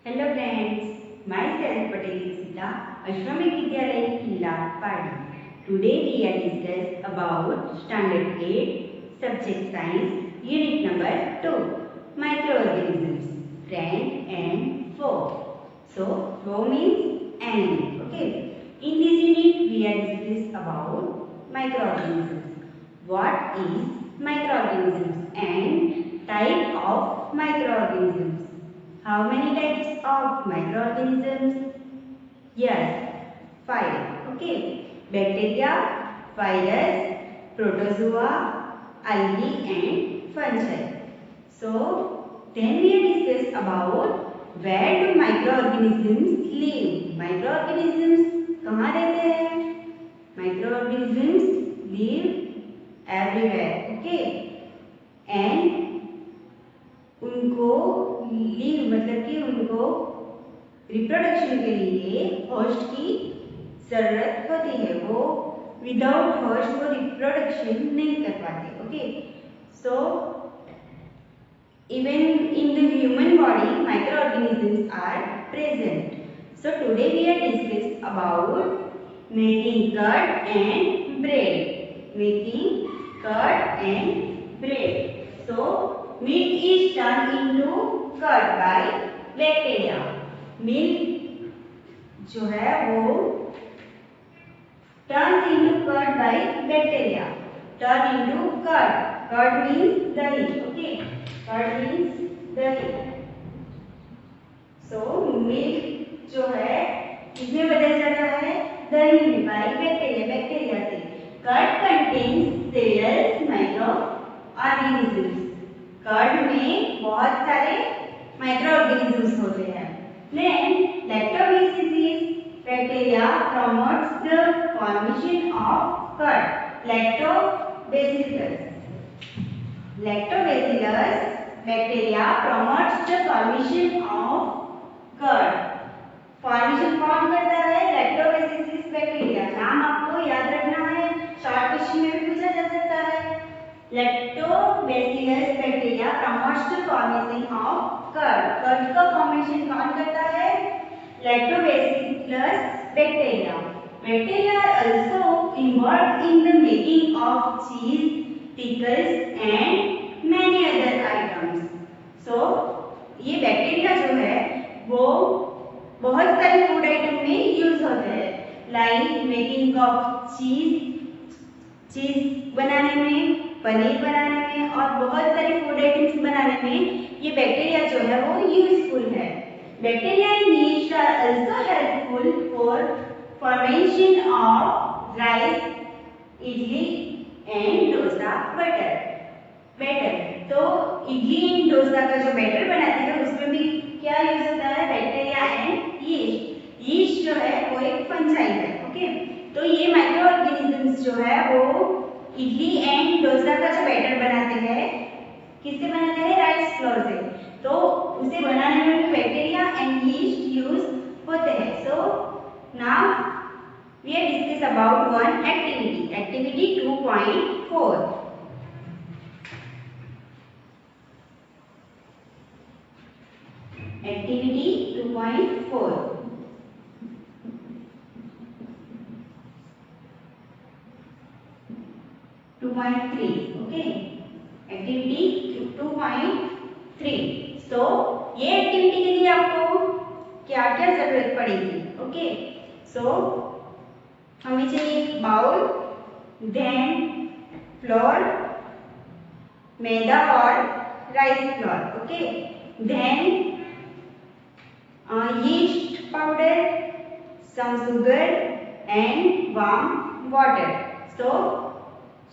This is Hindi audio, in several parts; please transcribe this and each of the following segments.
Hello friends, myself Patel Sita, Ashramik Vidyalaya Killa Padi. Today we are discuss about Standard 8, Subject Science, Unit number 2, Microorganisms, friend and foe. So, foe means enemy. Okay. In this unit we are discuss about microorganisms. What is microorganisms and type of microorganisms? How many types of microorganisms? Yes, 5. Okay. Bacteria, virus, protozoa, algae and fungi. So, then we discuss about where do microorganisms live. Microorganisms कहाँ रहते हैं? Microorganisms live everywhere. Okay. And उनको लिव मतलब कि उनको रिप्रोडक्शन के लिए होस्ट की जरूरत होती है। वो विदाउट होस्ट वो रिप्रोडक्शन नहीं कर पाते। Okay, so even in the human body microorganisms are present. So today we are discuss about making curd and bread. Making curd and bread. So milk is turned into curd by bacteria. Milk जो है वो turns into curd by bacteria. Turn into curd. Curd means dahi. Okay. Curd means dahi. So milk जो है किसमें बदल जाता है? दही में by bacteria. Bacteria से. Curd contains several microorganisms. Curd में बहुत सारे माइक्रोऑर्गेनिजम्स होते हैं। Then lactobacillus bacteria promotes the formation of curd. Lactobacillus bacteria promotes the formation of curd. Formation कौन करता है? Lactobacillus bacteria. नाम आपको याद रखना है, शॉर्ट क्वेश्चन में भी पूछा जा सकता है। Lactobacillus bacteria promotes the formation of curd. Curd का फॉर्मेशन कौन करता है? Lactobacillus bacteria. Bacteria are also involved in the making of cheese, pickles and many other items. So ये बैक्टीरिया जो है वो बहुत सारे फूड आइटम में यूज होते हैं। लाइक मेकिंग ऑफ चीज बनाने में, पनीर बनाने में और बहुत सारे फूड आइटम्स बनाने में ये बैक्टीरिया जो है वो यूजफुल है। Bacteria in yeast are also helpful for formation of rice, idli and dosa batter. तो इडली एंड डोसा का जो बैटर बनाते हैं उसमें भी क्या यूज होता है? Bacteria and yeast. यीस्ट जो है वो एक फंजाई है। ओके, तो ये माइक्रोऑर्गेनिजम्स जो है वो इडली एंड डोसा का जो बैटर बनाते हैं, किससे बनाते हैं? राइस फ्लोर से। तो उसे बनाने में भी बैक्टीरिया एंड यीस्ट यूज होते हैं। So now we are discuss about one activity 2.4। Activity 2.4 2.3। Okay, activity 2.3। So ये एक्टिविटी के लिए आपको क्या क्या जरूरत पड़ेगी? ओके, सो हमें चाहिए बाउल, देन फ्लोर, मैदा और rice flour. Okay, then yeast powder, some sugar and warm water. So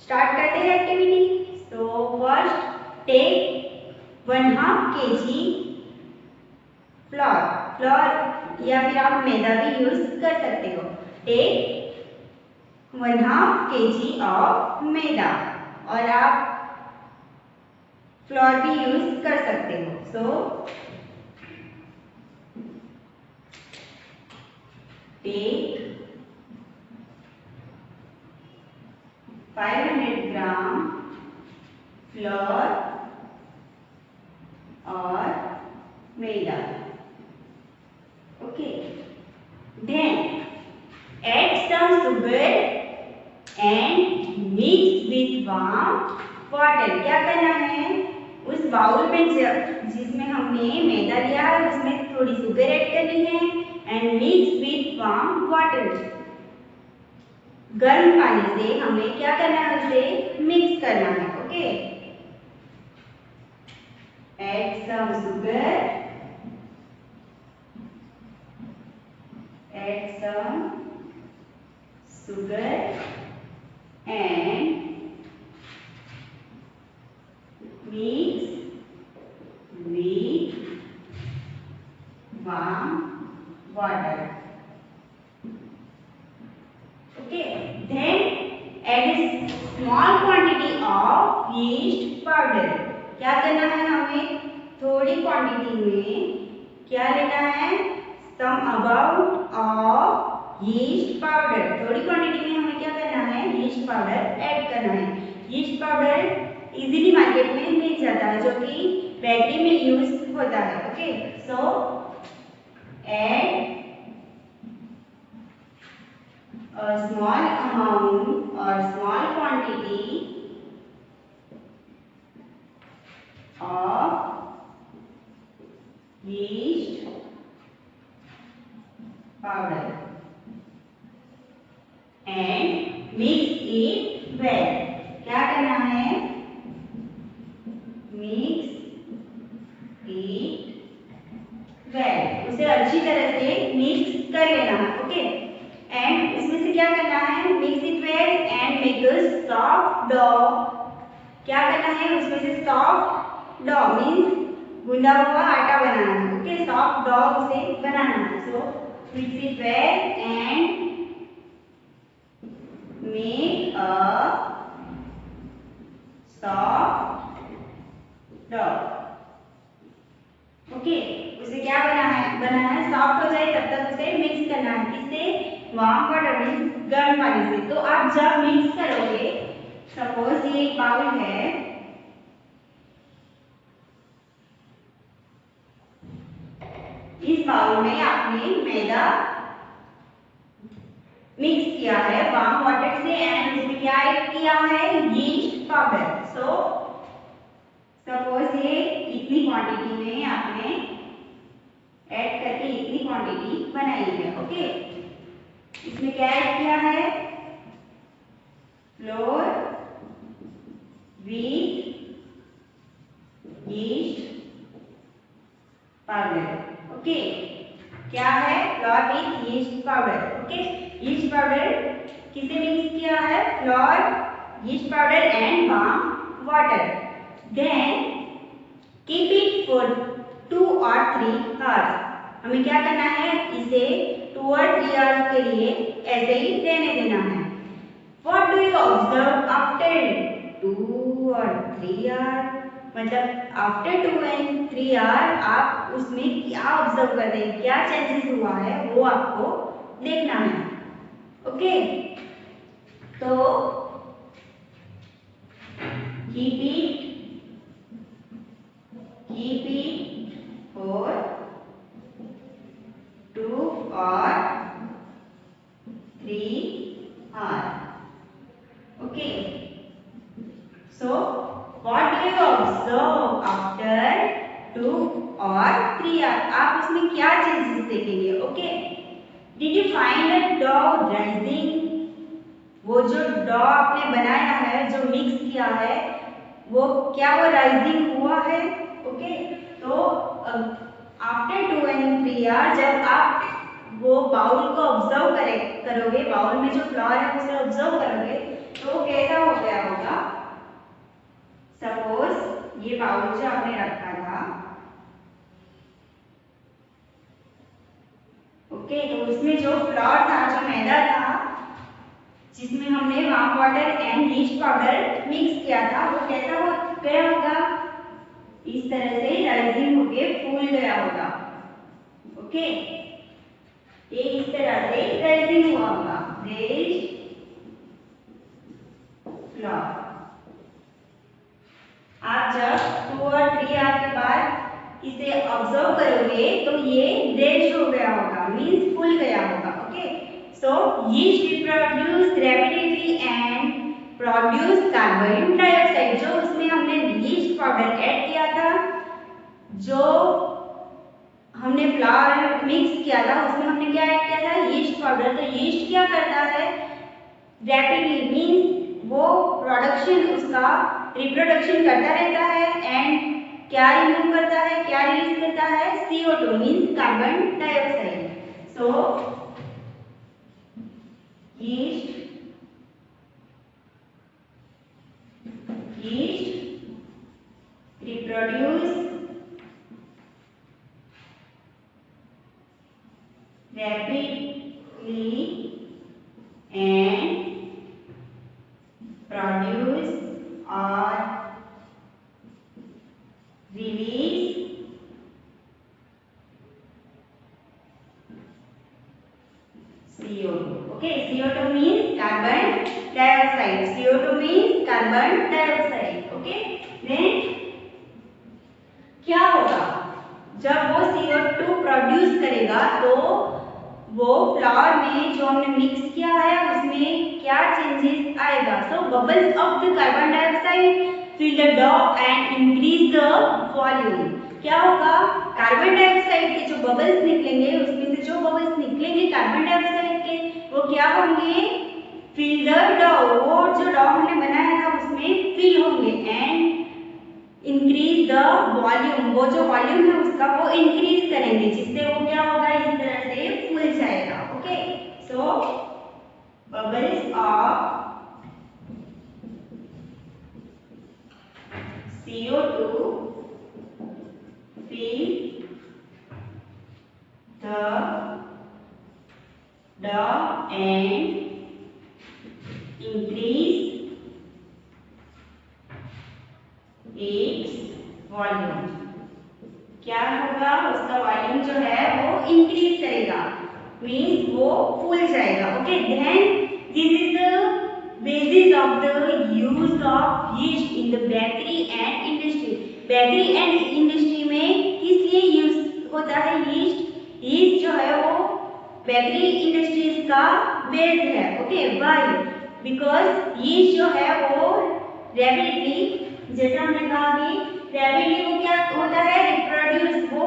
start करते हैं activity. So first take 1/2 kg floor या फिर आप मैदा भी यूज कर सकते हो। take 1/2 kg ऑफ मैदा और आप फ्लोर भी यूज कर सकते हो। So take 500 ग्राम फ्लोर और मैदा। Warm water. क्या करना है, उस बाउल में जिसमें हमने मैदा लिया है उसमें थोड़ी शुगर ऐड करनी है and mix with warm water. गर्म पानी से हमें क्या करना है, उसे मिक्स करना है। Okay, add some sugar, add some sugar and mix with warm water. Okay, then add a small quantity of yeast powder. क्या करना है, हमें थोड़ी क्वांटिटी में क्या लेना है, some amount of yeast powder. थोड़ी क्वांटिटी में हमें क्या करना है, यीस्ट पाउडर ऐड करना है। यीस्ट पाउडर इजीली मार्केट में मिल जाता है, जो कि बेकरी में यूज होता है। Okay, so add a small amount or small quantity of yeast powder and mix it well. क्या करना है, mix it well, उसे अच्छी तरह से मिक्स कर लेना है। ओके, एंड उसमें से क्या करना है, mix it well and make a soft dough. क्या करना है, उसमें से सॉफ्ट डो मीन्स गूंदा हुआ आटा बनाना है। ओके, सॉफ्ट डो उसे बनाना है। सो mix it well and make a soft dough. Okay, उसे क्या बनाना है, सॉफ्ट हो जाए तब तक उसे मिक्स करना है। किससे, वार्म वाटर मीन्स गर्म पानी से। तो आप जब मिक्स करोगे, सपोज ये एक बाउल है, इस बाउल में आपने मैदा मिक्स किया है वार्म वाटर से एंड इसमें क्या ऐड किया है, यीस्ट पाउडर। सो सपोज ये इतनी क्वांटिटी में आपने ऐड करके इतनी क्वांटिटी बनाई है। ओके, इसमें क्या ऐड किया है, flour with yeast powder. Okay, क्या है, flour with yeast powder. Okay, yeast powder किसे मिक्स किया है, flour, yeast powder and warm water. Then keep it for 2 or 3 hours। हमें क्या करना है, इसे 2 or 3 hours के लिए ऐसे ही रहने देना है। What do you observe after 2 or 3 hours? मतलब आफ्टर 2 and 3 hours आप उसमें क्या ऑब्जर्व करते हैं, क्या चेंजेस हुआ है वो आपको देखना है। ओके, तो keep it for 2 or 3 hours. Okay, so what do you observe after 2 or 3 hours? आप उसमें क्या चेंजेस देखेंगे। Okay, did you find a dough rising? वो जो डो आपने बनाया है, जो मिक्स किया है, वो क्या वो राइजिंग हुआ है। ओके, तो आफ्टर 2 and 3 hours जब आप वो बाउल को ऑब्जर्व करोगे, बाउल में जो फ्लोर है उसे ऑब्जर्व करोगे, तो कैसा हो गया होगा। सपोज ये बाउल जो आपने रखा था, ओके, तो उसमें जो फ्लोर था, जो मैदा था, जिसमें हमने warm water and yeast powder mix किया था, वो कैसा हो गया होगा, इस तरह से राइजिंग होके फूल गया होगा। ओके, ये इस तरह से राइजिंग हुआ होगा, रेज फ्लोर। आप जब 2 और 3 आवर के बाद इसे ऑब्जर्व करोगे तो ये रेज हो गया होगा, मीन्स फूल गया होगा। Okay, so yeast reproduce rapidly and produce carbon dioxide. जो उसमें हमने यीस्ट पाउडर ऐड किया था, जो हमने फ्लावर मिक्स किया था, उसमें हमने क्या ऐड किया था, यीस्ट पाउडर। तो यीस्ट क्या करता है, रैपिडली मीन्स वो प्रोडक्शन, उसका रिप्रोडक्शन करता रहता है एंड क्या रिमूव करता है, क्या रिलीज करता है, CO2 means carbon dioxide. So yeast reproduce rapidly and produce or release CO2. Okay, CO2 means carbon dioxide. CO2 means carbon dioxide. Okay, then क्या होगा, जब वो CO2 प्रोड्यूस करेगा तो वो फ्लावर में जो हमने मिक्स किया है उसमें क्या चेंजेस आएगा। So bubbles of the carbon dioxide fill the dough and increase the volume. क्या होगा, कार्बन डाइऑक्साइड के जो बबल्स निकलेंगे, उसमें से जो बबल्स निकलेंगे कार्बन डाइऑक्साइड के, वो क्या होंगे, फिल द डॉ। वो जो डॉ हमने बनाया था उसमें फिल होंगे एंड इंक्रीज द वॉल्यूम। वो जो वॉल्यूम है उसका वो इंक्रीज करेंगे, जिससे वो क्या होगा, इस तरह से फूल जाएगा। Okay, so bubbles of CO2 fill the dough and increase its volume. क्या होगा, उसका वॉल्यूम जो है वो इंक्रीज करेगा, मीन्स वो फूल जाएगा। Okay, then this is the basis of the use of yeast in the bakery and industry. Bakery and industry में किस लिए यूज होता है यीस्ट? यीस्ट जो है वो बेकरी इंडस्ट्रीज का बेस है। Okay, why? बिकॉज यीस्ट जो है वो रैपिडली, जैसे हमने कहा कि रैपिडली वो क्या होता है, रिप्रोड्यूस, वो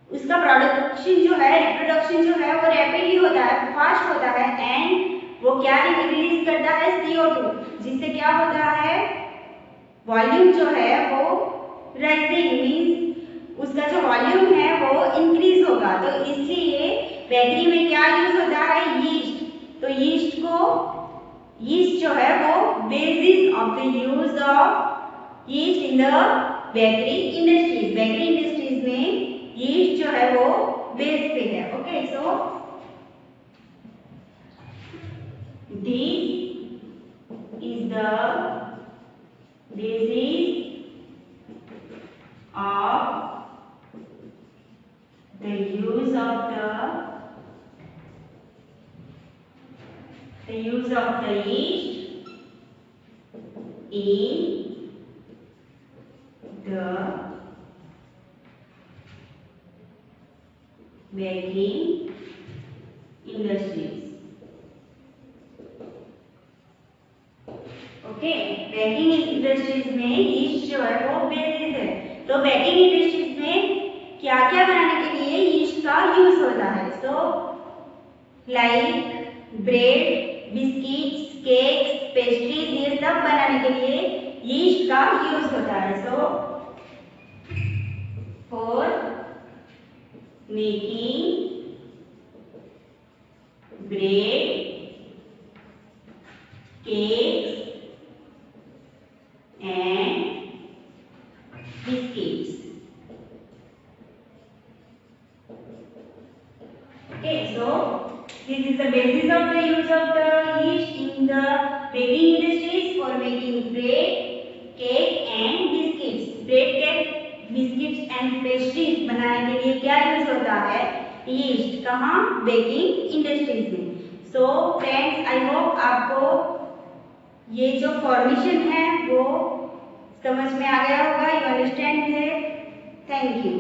उसका प्रोडक्शन जो है, रिप्रोडक्शन जो है वो रैपिडली होता है, फास्ट होता है एंड वो क्या रिलीज करता है, CO2, जिससे क्या होता है, वॉल्यूम जो है वो राइजिंग मींस उसका जो वॉल्यूम है वो इंक्रीज होगा। तो इसलिए बेकरी में क्या यूज होता है, यीस्ट। तो यीस्ट जो है वो basis of the use of yeast in the bakery industries. Bakery industries में यीस्ट जो है वो बेस पे है। Okay, so this is the basis of the use of the yeast in the baking industries. Okay, baking industries में यीस्ट जो है वो बेसिस है। तो बेकिंग इंडस्ट्रीज में क्या क्या बनाने के लिए यीस्ट का यूज होता है? So like bread, biscuits, cakes, pastries, ये सब बनाने के लिए यीस्ट का यूज होता है। So for making bread, cakes and biscuits. Okay, so this is the basis of the use of the yeast in the baking industries for making bread, cake and biscuits. Bread, cake, biscuits and pastries बनाने के लिए क्या यूज होता है, यीस्ट। कहाँ, बेकिंग इंडस्ट्रीज में। सो फ्रेंड्स, आई होप आपको ये जो फॉर्मेशन है वो समझ में आ गया होगा, यू अंडरस्टैंड है। Thank you.